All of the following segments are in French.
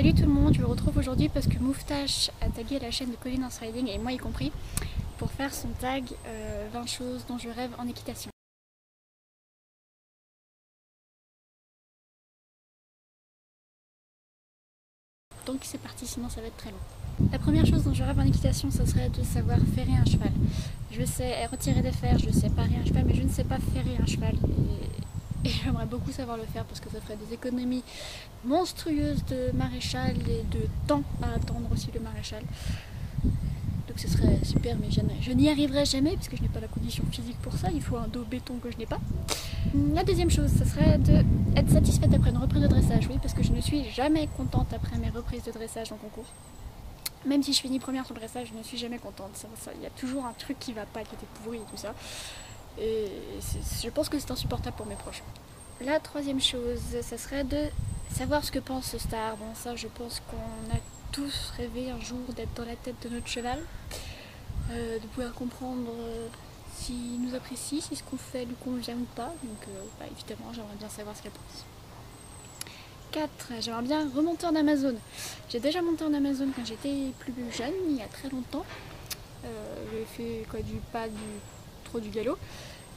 Salut tout le monde, je me retrouve aujourd'hui parce que Moustache a tagué la chaîne de Colline Horse Riding et moi y compris pour faire son tag 20 choses dont je rêve en équitation. Donc c'est parti, sinon ça va être très long. La première chose dont je rêve en équitation, ce serait de savoir ferrer un cheval. Je sais retirer des fers, je sais parer un cheval, mais je ne sais pas ferrer un cheval. Et j'aimerais beaucoup savoir le faire parce que ça ferait des économies monstrueuses de maréchal et de temps à attendre aussi le maréchal. Donc ce serait super, mais je n'y arriverai jamais parce que je n'ai pas la condition physique pour ça. Il faut un dos béton que je n'ai pas. La deuxième chose, ce serait d'être satisfaite après une reprise de dressage, oui, parce que je ne suis jamais contente après mes reprises de dressage en concours. Même si je finis première sur le dressage, je ne suis jamais contente. Il y a toujours un truc qui va pas, qui était pourri et tout ça. Et je pense que c'est insupportable pour mes proches. La troisième chose, ça serait de savoir ce que pense ce star. Bon, ça, je pense qu'on a tous rêvé un jour d'être dans la tête de notre cheval, de pouvoir comprendre s'il nous apprécie, si ce qu'on fait lui convient ou pas. Donc, évidemment, j'aimerais bien savoir ce qu'elle pense. 4. J'aimerais bien remonter en Amazon. J'ai déjà monté en Amazon quand j'étais plus jeune, il y a très longtemps. J'ai fait du galop.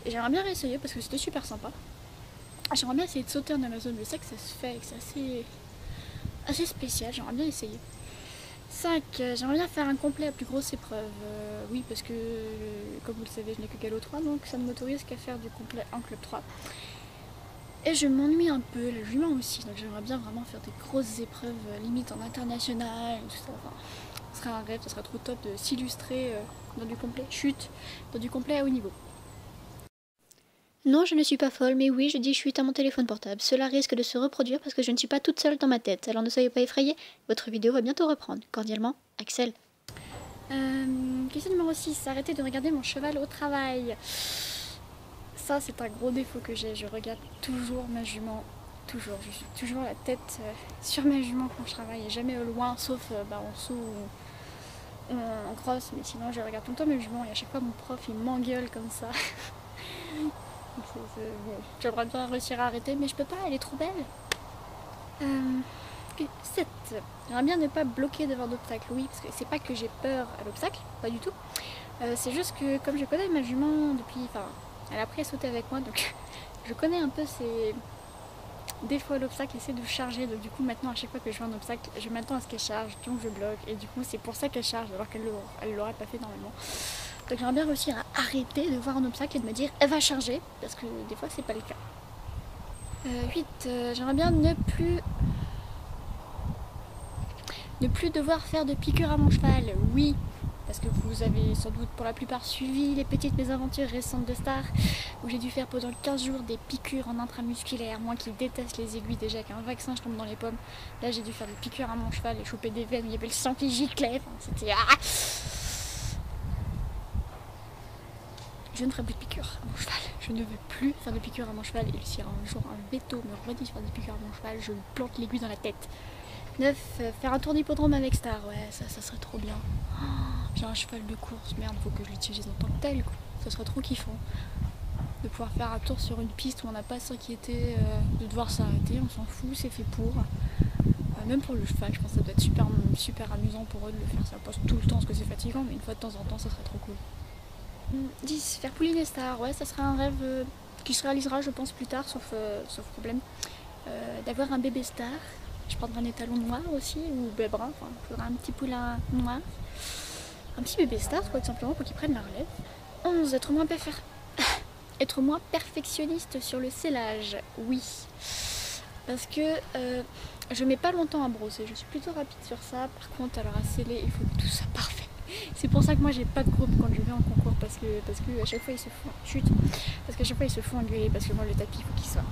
Et j'aimerais bien réessayer parce que c'était super sympa. J'aimerais bien essayer de sauter en Amazon. Je sais que ça se fait et que c'est assez spécial. J'aimerais bien essayer. 5. J'aimerais bien faire un complet à plus grosse épreuve. Oui, parce que comme vous le savez, je n'ai que galop 3, donc ça ne m'autorise qu'à faire du complet en club 3. Et je m'ennuie un peu, la jument aussi, donc j'aimerais bien vraiment faire des grosses épreuves, limite en international, tout ça. Enfin, ce serait un rêve, ce serait trop top de s'illustrer dans du complet chute, dans du complet à haut niveau. Non, je ne suis pas folle, mais oui, je dis chute à mon téléphone portable. Cela risque de se reproduire parce que je ne suis pas toute seule dans ma tête. Alors ne soyez pas effrayés, votre vidéo va bientôt reprendre. Cordialement, Axel. Question numéro 6, arrêtez de regarder mon cheval au travail. Ça, c'est un gros défaut que j'ai. Je regarde toujours ma jument. Toujours. Je suis toujours la tête sur ma jument quand je travaille. Et jamais au loin, sauf en saut ou en cross. Mais sinon, je regarde tout le temps mes juments. Et à chaque fois, mon prof, il m'engueule comme ça. Bon, j'aimerais bien réussir à arrêter, mais je peux pas. Elle est trop belle. 7. J'aimerais bien ne pas bloquer devant d'obstacles. Oui, parce que c'est pas que j'ai peur à l'obstacle. Pas du tout. C'est juste que comme je connais ma jument depuis... Elle a appris à sauter avec moi, donc je connais un peu ses défauts à l'obstacle, essayer de charger. Donc du coup maintenant à chaque fois que je vois un obstacle, je m'attends à ce qu'elle charge, donc je bloque. Et du coup c'est pour ça qu'elle charge alors qu'elle l'aurait pas fait normalement. Donc j'aimerais bien réussir à arrêter de voir un obstacle et de me dire elle va charger, parce que des fois c'est pas le cas. 8. J'aimerais bien ne plus devoir faire de piqûres à mon cheval. Oui. Parce que vous avez sans doute pour la plupart suivi les petites mésaventures récentes de Star, où j'ai dû faire pendant 15 jours des piqûres en intramusculaire. Moi qui déteste les aiguilles, déjà qu'un vaccin je tombe dans les pommes. Là j'ai dû faire des piqûres à mon cheval et choper des veines, il y avait le sang qui giclait. C'était... Je ne ferai plus de piqûres à mon cheval. Je ne veux plus faire de piqûres à mon cheval. Et si un jour un veto me redit de faire des piqûres à mon cheval, je lui plante l'aiguille dans la tête. 9. Faire un tour d'hippodrome avec Star. Ouais, ça serait trop bien. J'ai un cheval de course, merde, faut que je l'utilise en tant que tel, quoi. Ça serait trop kiffant de pouvoir faire un tour sur une piste où on n'a pas à s'inquiéter de devoir s'arrêter, on s'en fout, c'est fait pour. Même pour le cheval, je pense que ça doit être super, super amusant pour eux de le faire. Ça passe tout le temps parce que c'est fatigant, mais une fois de temps en temps, ça serait trop cool. 10. Faire pouliner Star, ouais, ça serait un rêve qui se réalisera, je pense, plus tard, sauf problème. D'avoir un bébé Star. Je prendrai un étalon noir aussi, ou brun, enfin, il faudra un petit poulain noir. Un petit bébé Star, quoi, tout simplement, pour qu'il prenne la relève. 11. Être moins perfectionniste sur le sellage. Oui. Parce que je mets pas longtemps à brosser. Je suis plutôt rapide sur ça. Par contre, alors à sceller, il faut que tout soit parfait. C'est pour ça que moi, j'ai pas de groupe quand je vais en concours. Parce que à chaque fois, ils se font... Chut. Parce qu'à chaque fois, ils se font engueuler. Parce que moi, le tapis, il faut qu'il soit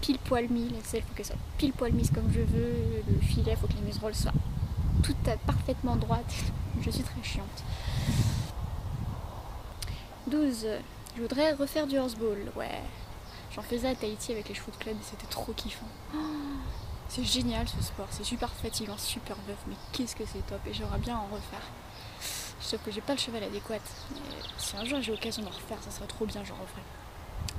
pile poil mis. La selle, il faut que ça soit pile poil mise comme je veux. Le filet, il faut que les museroles soient toutes parfaitement droites. Je suis très chiante. 12. Je voudrais refaire du horseball. Ouais. J'en faisais à Tahiti avec les chevaux de club et c'était trop kiffant. Oh, c'est génial ce sport. C'est super fatigant, super bœuf. Mais qu'est-ce que c'est top. Et j'aimerais bien en refaire. Sauf que j'ai pas le cheval adéquat. Mais si un jour j'ai l'occasion d'en refaire, ça serait trop bien, j'en referai.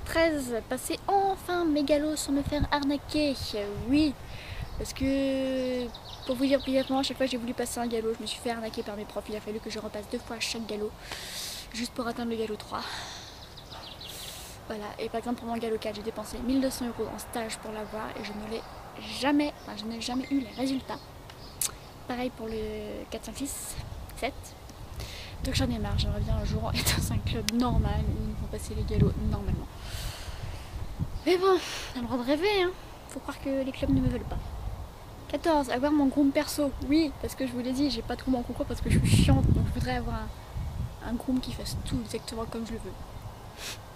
13. Passer enfin mégalos sans me faire arnaquer. Oui. Parce que, pour vous dire brièvement, à chaque fois que j'ai voulu passer un galop, je me suis fait arnaquer par mes profs. Il a fallu que je repasse 2 fois chaque galop, juste pour atteindre le galop 3. Voilà, et par exemple pour mon galop 4, j'ai dépensé 1 200 € en stage pour l'avoir et je ne l'ai jamais, je n'ai jamais eu les résultats. Pareil pour le 4, 5, 6, 7. Donc j'en ai marre, j'aimerais bien un jour être dans un club normal où ils vont passer les galops normalement. Mais bon, ça me rend de rêver, hein. Faut croire que les clubs ne me veulent pas. 14. Avoir mon groom perso. Oui, parce que je vous l'ai dit, j'ai pas trop mon concours parce que je suis chiante, donc je voudrais avoir un groom qui fasse tout exactement comme je le veux.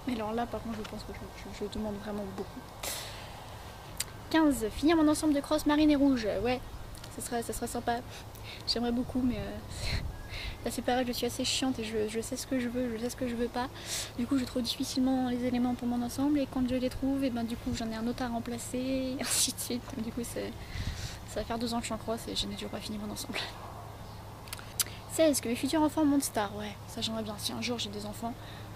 Mais alors là, par contre, je pense que je demande vraiment beaucoup. 15. Finir mon ensemble de crosse marine et rouge. Ouais, ça serait sympa. J'aimerais beaucoup, mais là c'est pareil, je suis assez chiante et je sais ce que je veux, je sais ce que je veux pas. Du coup, je trouve difficilement les éléments pour mon ensemble et quand je les trouve, et ben du coup, j'en ai un autre à remplacer, et ainsi de suite. Donc, du coup, ça va faire 2 ans que je suis en crosse et je n'ai toujours pas fini mon ensemble. 16. Que mes futurs enfants montent star. Ouais, ça j'aimerais bien. Si un jour j'ai des enfants,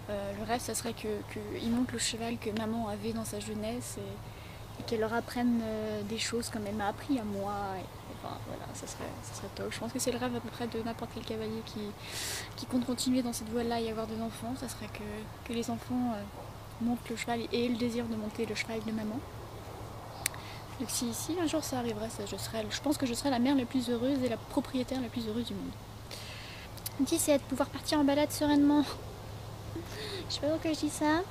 le rêve, ça serait qu'ils montent le cheval que maman avait dans sa jeunesse et qu'elle leur apprenne des choses comme elle m'a appris à moi. Enfin, voilà, ça serait top. Je pense que c'est le rêve à peu près de n'importe quel cavalier qui compte continuer dans cette voie-là et avoir des enfants. Ça serait que les enfants montent le cheval et aient le désir de monter le cheval de maman. Donc si un jour ça arriverait, je pense que je serais la mère la plus heureuse et la propriétaire la plus heureuse du monde. 17. Pouvoir partir en balade sereinement. Je sais pas pourquoi je dis ça.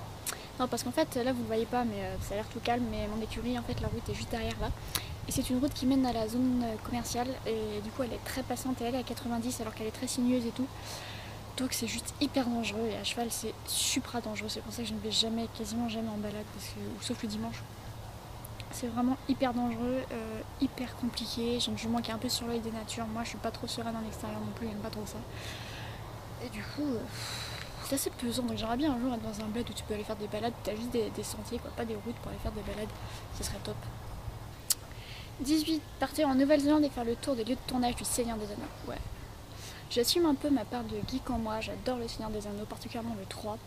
Non, parce qu'en fait, là vous ne voyez pas, mais ça a l'air tout calme, mais mon écurie, en fait, la route est juste derrière là. Et c'est une route qui mène à la zone commerciale, et du coup elle est très passante, et elle est à 90 alors qu'elle est très sinueuse et tout. Donc c'est juste hyper dangereux, et à cheval c'est supra dangereux, c'est pour ça que je ne vais quasiment jamais en balade, sauf le dimanche. C'est vraiment hyper dangereux, hyper compliqué, j'ai une jument qui est un peu sur l'œil des natures, moi je suis pas trop sereine en extérieur non plus, j'aime pas trop ça. Et du coup, c'est assez pesant, donc j'aimerais bien un jour être dans un bled où tu peux aller faire des balades, t'as juste des sentiers, quoi, pas des routes pour aller faire des balades, ce serait top. 18. Partir en Nouvelle-Zélande et faire le tour des lieux de tournage du Seigneur des Anneaux. Ouais. J'assume un peu ma part de geek en moi, j'adore le Seigneur des Anneaux, particulièrement le 3.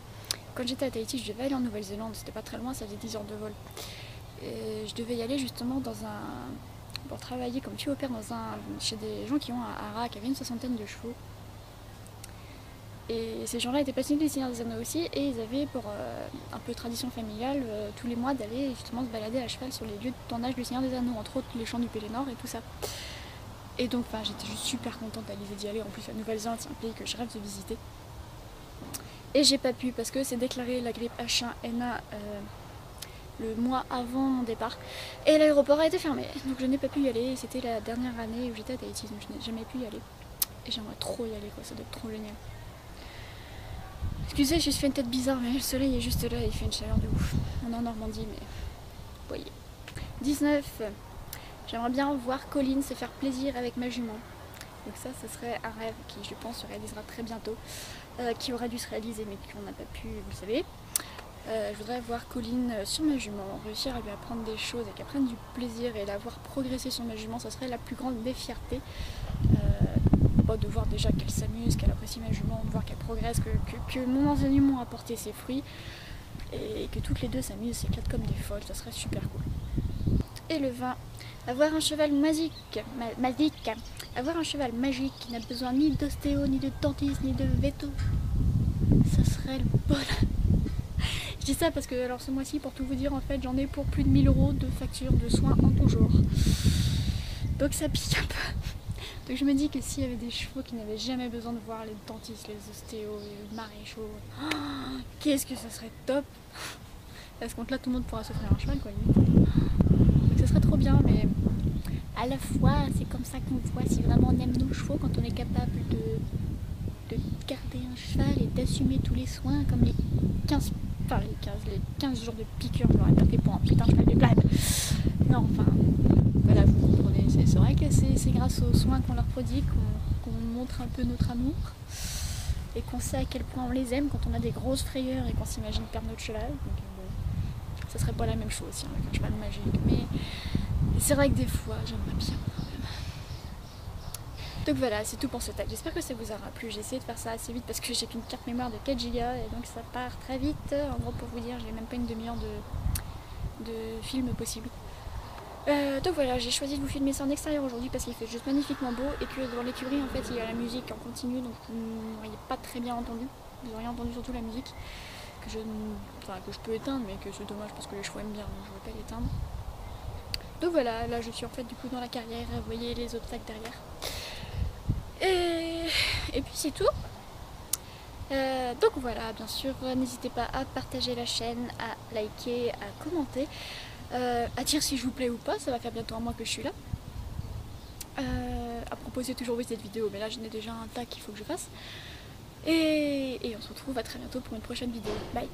Quand j'étais à Tahiti, je devais aller en Nouvelle-Zélande, c'était pas très loin, ça faisait 10 heures de vol. Et je devais y aller justement pour travailler comme tu opères chez des gens qui ont un haras, qui avaient une 60aine de chevaux. Et ces gens-là étaient passionnés du Seigneur des Anneaux aussi, et ils avaient pour un peu tradition familiale tous les mois d'aller justement se balader à cheval sur les lieux de tournage du Seigneur des Anneaux, entre autres les champs du Pélénor et tout ça. Et donc j'étais juste super contente d'y aller, en plus la Nouvelle-Zélande c'est un pays que je rêve de visiter. Et j'ai pas pu parce que c'est déclaré la grippe H1N1 le mois avant mon départ, et l'aéroport a été fermé, donc je n'ai pas pu y aller, c'était la dernière année où j'étais à Tahiti, donc je n'ai jamais pu y aller. Et j'aimerais trop y aller, quoi, ça doit être trop génial. Excusez, je fais une tête bizarre, mais le soleil est juste là, il fait une chaleur de ouf. On est en Normandie, mais vous voyez. 19. J'aimerais bien voir Colline se faire plaisir avec ma jument. Donc ça serait un rêve qui, je pense, se réalisera très bientôt, qui aurait dû se réaliser, mais qu'on n'a pas pu, vous le savez. Je voudrais voir Colline sur ma jument, réussir à lui apprendre des choses et qu'elle prenne du plaisir et la voir progresser sur ma jument, ça serait la plus grande des fiertés. De voir déjà qu'elle s'amuse, qu'elle apprécie ma jument, de voir qu'elle progresse, que mon enseignement a porté ses fruits et que toutes les deux s'amusent, s'éclatent comme des folles, ça serait super cool. Et le 20, avoir un cheval magique, avoir un cheval magique qui n'a besoin ni d'ostéo, ni de dentiste, ni de veto, ça serait le bonheur. Je dis ça parce que alors ce mois-ci, pour tout vous dire, en fait j'en ai pour plus de 1000 € de factures de soins en tout genre, donc ça pique un peu. Donc je me dis que s'il y avait des chevaux qui n'avaient jamais besoin de voir les dentistes, les ostéos, les maréchaux, qu'est-ce que ça serait top. À ce compte-là, tout le monde pourra s'offrir un cheval, quoi, limite. Donc ça serait trop bien, mais à la fois, c'est comme ça qu'on voit si vraiment on aime nos chevaux, quand on est capable de garder un cheval et d'assumer tous les soins, comme les 15 jours de piqûre, je l'aurais pas fait pour un putain de cheval de blade. Non, enfin, voilà, vous comprenez, c'est vrai que c'est grâce aux soins qu'on leur prodigue qu'on montre un peu notre amour et qu'on sait à quel point on les aime quand on a des grosses frayeurs et qu'on s'imagine perdre notre cheval. Donc bon, ça serait pas la même chose si avec un cheval magique, mais c'est vrai que des fois j'aimerais bien quand même. Donc voilà, c'est tout pour ce tag. J'espère que ça vous aura plu. J'ai essayé de faire ça assez vite parce que j'ai qu'une carte mémoire de 4 Go et donc ça part très vite. En gros, pour vous dire, j'ai même pas une demi-heure de film possible. Donc voilà, j'ai choisi de vous filmer ça en extérieur aujourd'hui parce qu'il fait juste magnifiquement beau et que dans l'écurie en fait il y a la musique en continu donc vous n'auriez pas très bien entendu. Vous auriez entendu surtout la musique que je peux éteindre mais que c'est dommage parce que les chevaux aiment bien donc je ne vais pas l'éteindre. Donc voilà, là je suis en fait du coup dans la carrière, vous voyez les obstacles derrière. Et puis c'est tout. Donc voilà, bien sûr, n'hésitez pas à partager la chaîne, à liker, à commenter. À dire si je vous plais ou pas, ça va faire bientôt un mois que je suis là. À proposer toujours cette vidéo, mais là j'en ai déjà un tas qu'il faut que je fasse. Et on se retrouve à très bientôt pour une prochaine vidéo. Bye!